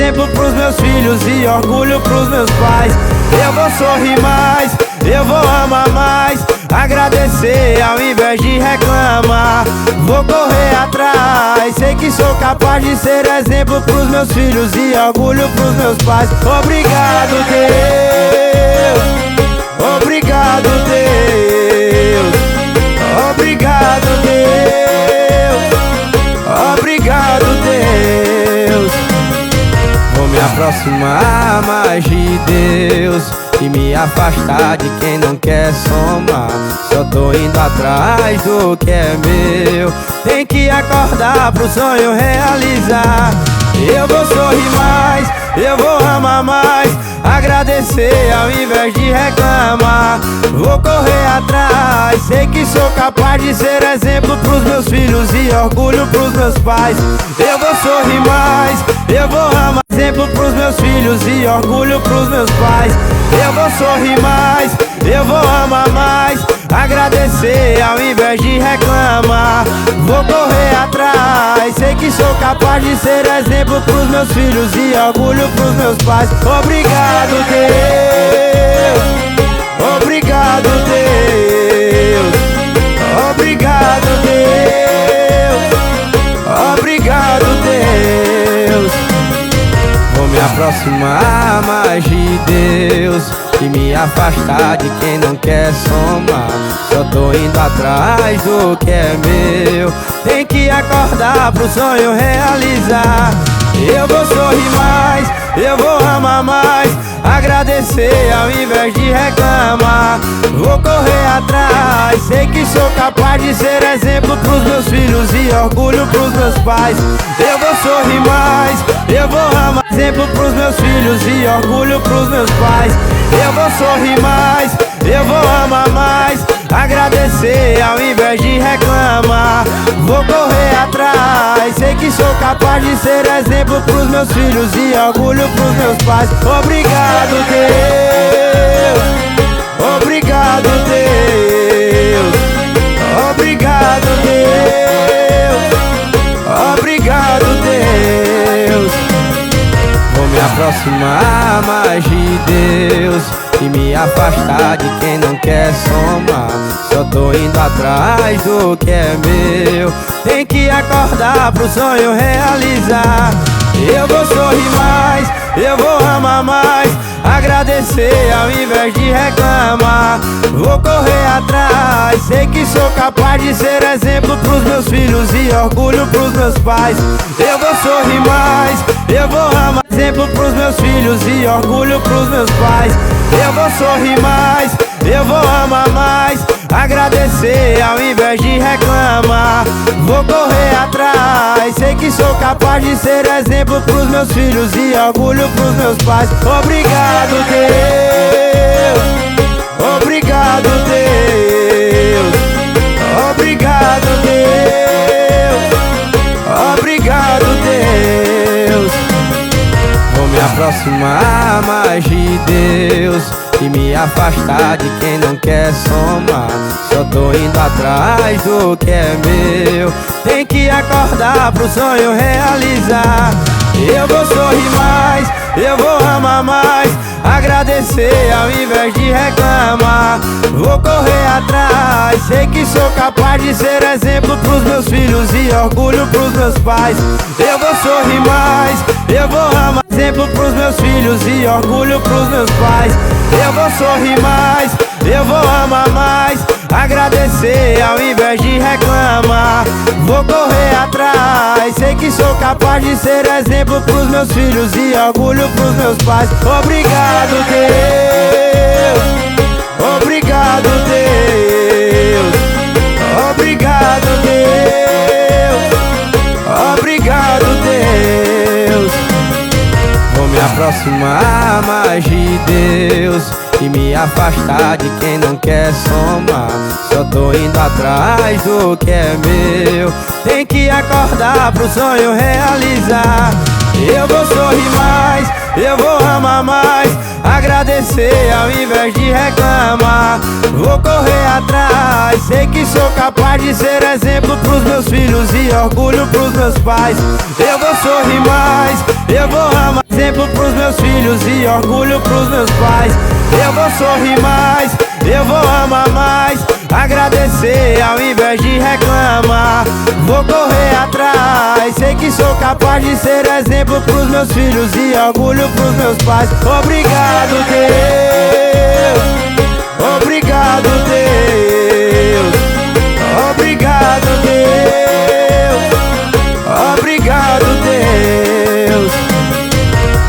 exemplo pros meus filhos e orgulho pros meus pais. Eu vou sorrir mais, eu vou amar mais, agradecer ao invés de reclamar. Vou correr atrás, sei que sou capaz de ser exemplo pros meus filhos e orgulho pros meus pais. Obrigado, Deus. Obrigado, Deus. Obrigado, Deus. Obrigado, Deus. Vou me aproximar mais de Deus e me afastar de quem não quer somar. Só tô indo atrás do que é meu. Tem que acordar pro sonho realizar. Eu vou sorrir mais, eu vou amar mais, agradecer ao invés de reclamar. Vou correr atrás, sei que sou capaz de ser exemplo pros meus filhos e orgulho pros meus pais. Eu vou sorrir mais, eu vou amar, exemplo pros meus filhos e orgulho pros meus pais. Eu vou sorrir mais, eu vou amar mais, agradecer ao invés de reclamar. Vou correr atrás, sei que sou capaz de ser exemplo pros meus filhos e orgulho pros meus pais. Obrigado, Deus. Obrigado, Deus. Obrigado, Deus. Obrigado, Deus. Vou me aproximar mais de Deus e me afastar de quem não quer somar. Só tô indo atrás do que é meu. Tem que acordar pro sonho realizar. Eu vou sorrir mais, eu vou amar mais, agradecer ao invés de reclamar. Vou correr atrás, sei que sou capaz de ser exemplo pros meus filhos e orgulho pros meus pais. Eu vou sorrir mais, eu vou amar, exemplo pros meus filhos e orgulho pros meus pais. Eu vou sorrir mais, eu vou amar mais, agradecer ao invés de reclamar. Vou correr atrás, sei que sou capaz de ser exemplo pros meus filhos e orgulho pros meus pais. Obrigado, Deus. Obrigado, Deus. Obrigado, Deus. Obrigado, Deus. Vou me aproximar mais de Deus e me afastar de quem não quer somar. Só tô indo atrás do que é meu. Tem que acordar pro sonho realizar. Eu vou sorrir mais, eu vou amar mais, agradecer ao invés de reclamar. Vou correr atrás, sei que sou capaz de ser exemplo pros meus filhos e orgulho pros meus pais. Eu vou sorrir mais, eu vou amar, exemplo pros meus filhos e orgulho pros meus pais. Eu vou sorrir mais, eu vou amar mais, agradecer ao invés de reclamar. Vou correr atrás, sei que sou capaz de ser exemplo pros meus filhos e orgulho pros meus pais. Obrigado, Deus. Obrigado, Deus. Obrigado, Deus. Obrigado, Deus. Vou me aproximar mais de Deus e me afastar de quem não quer somar. Só tô indo atrás do que é meu. Tem que acordar pro sonho realizar. Eu vou sorrir mais, eu vou amar mais, agradecer ao invés de reclamar. Vou correr atrás, sei que sou capaz de ser exemplo pros meus filhos e orgulho pros meus pais. Eu vou sorrir mais, eu vou amar, exemplo pros meus filhos e orgulho pros meus pais. Eu vou sorrir mais, eu vou amar mais, agradecer ao invés de reclamar. Vou correr atrás, sei que sou capaz de ser exemplo pros meus filhos e orgulho pros meus pais. Obrigado, Deus. Obrigado, Deus. Obrigado, Deus. Obrigado, Deus. Vou me aproximar mais de Deus e me afastar de quem não quer somar. Só tô indo atrás do que é meu. Tem que acordar pro sonho realizar. Eu vou sorrir mais, eu vou amar mais, agradecer ao invés de reclamar. Vou correr atrás, sei que sou capaz de ser exemplo pros meus filhos e orgulho pros meus pais. Eu vou sorrir mais, eu vou amar. exemplo pros meus filhos e orgulho pros meus pais. Eu vou sorrir mais, eu vou amar mais, agradecer ao invés de reclamar. Vou correr atrás, sei que sou capaz de ser exemplo pros meus filhos e orgulho pros meus pais. Obrigado, Deus. Obrigado, Deus. Obrigado, Deus. Obrigado, Deus.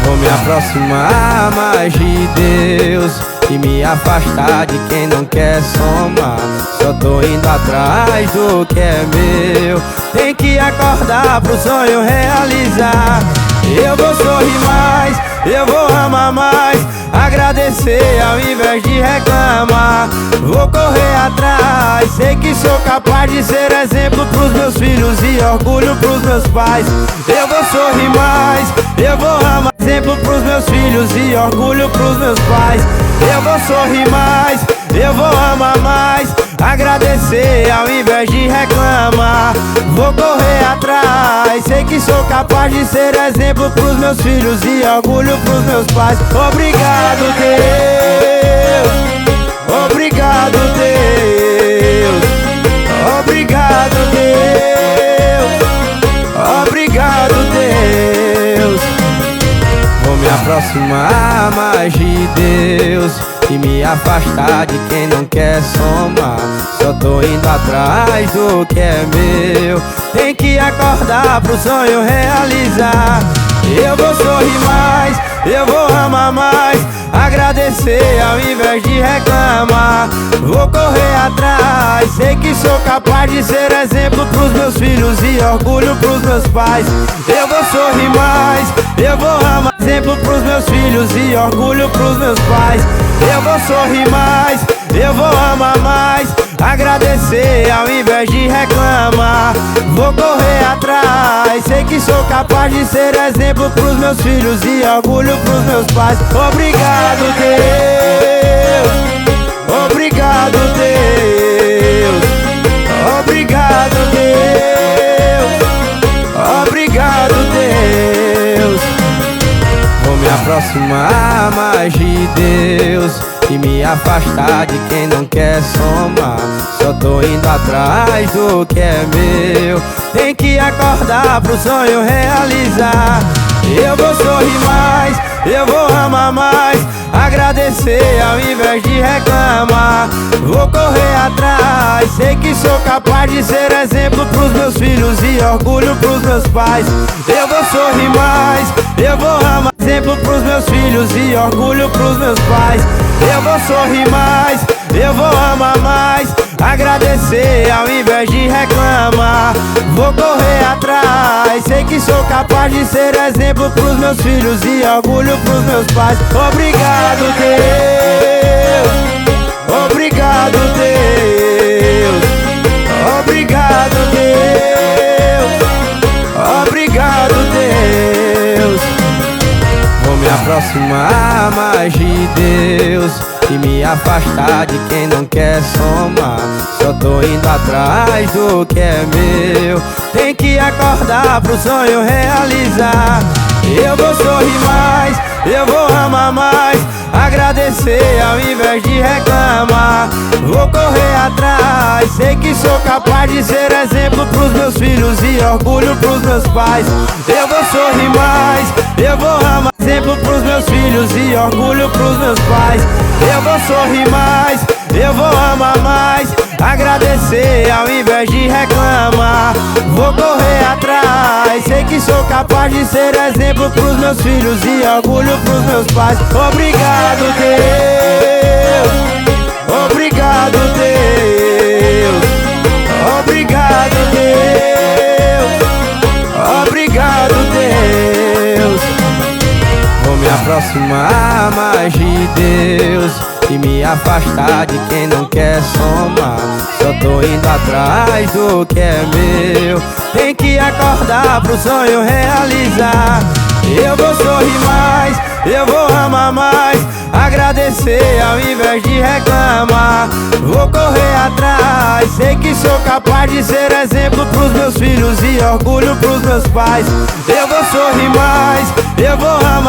Vou me aproximar mais de Deus e me afastar de quem não quer somar. Só tô indo atrás do que é meu. Tem que acordar pro sonho realizar. Eu vou sorrir mais, eu vou amar mais, agradecer ao invés de reclamar. Vou correr atrás, sei que sou capaz de ser exemplo pros meus filhos e orgulho pros meus pais. Eu vou sorrir mais, eu vou amar, exemplo pros meus filhos e orgulho pros meus pais. Eu vou sorrir mais, eu vou amar mais, agradecer ao invés de reclamar. Vou correr atrás, sei que sou capaz de ser exemplo pros meus filhos e orgulho pros meus pais. Obrigado, Deus. Obrigado, Deus. Obrigado, Deus. Obrigado, Deus. Vou me aproximar mais de Deus e me afastar de quem não quer somar. Só tô indo atrás do que é meu. Tem que acordar pro sonho realizar. Eu vou sorrir mais, eu vou amar mais, agradecer ao invés de reclamar. Vou correr atrás, sei que sou capaz de ser exemplo pros meus filhos e orgulho pros meus pais. Eu vou sorrir mais, eu vou amar, exemplo pros meus filhos e orgulho pros meus pais. Eu vou sorrir mais, eu vou amar mais, agradecer ao invés de reclamar. Vou correr atrás, sei que sou capaz de ser exemplo pros meus filhos e orgulho pros meus pais. Obrigado, Deus. Obrigado, Deus. Obrigado, Deus. Obrigado, Deus. Vou me aproximar mais de Deus e me afastar de quem não quer somar. Só tô indo atrás do que é meu. Tem que acordar pro sonho realizar. Eu vou sorrir mais, eu vou amar mais, agradecer ao invés de reclamar. Vou correr atrás, sei que sou capaz de ser exemplo pros meus filhos e orgulho pros meus pais. Eu vou sorrir mais, eu vou amar, exemplo pros meus filhos e orgulho pros meus pais. Eu vou sorrir mais, eu vou amar mais, agradecer ao invés de reclamar. Vou correr atrás, sei que sou capaz de ser exemplo pros meus filhos e orgulho pros meus pais. Obrigado, Deus. Obrigado, Deus. Obrigado, Deus. Obrigado, Deus. Vou me aproximar mais de Deus e me afastar de quem não quer somar. Só tô indo atrás do que é meu. Tem que acordar pro sonho realizar. Eu vou sorrir mais, eu vou amar mais, agradecer ao invés de reclamar. Vou correr atrás, sei que sou capaz de ser exemplo pros meus filhos e orgulho pros meus pais. Eu vou sorrir mais, eu vou amar, exemplo pros meus filhos e orgulho pros meus pais. Eu vou sorrir mais, eu vou amar mais, agradecer ao invés de reclamar. Vou correr atrás, sei que sou capaz de ser exemplo pros meus filhos e orgulho pros meus pais. Obrigado, Deus. Obrigado, Deus. Obrigado, Deus. Obrigado, Deus. Vou me aproximar mais de Deus e me afastar de quem não quer somar. Só tô indo atrás do que é meu. Tem que acordar pro sonho realizar. Eu vou sorrir mais, eu vou amar mais, agradecer ao invés de reclamar. Vou correr atrás, sei que sou capaz de ser exemplo pros meus filhos e orgulho pros meus pais. Eu vou sorrir mais, eu vou amar.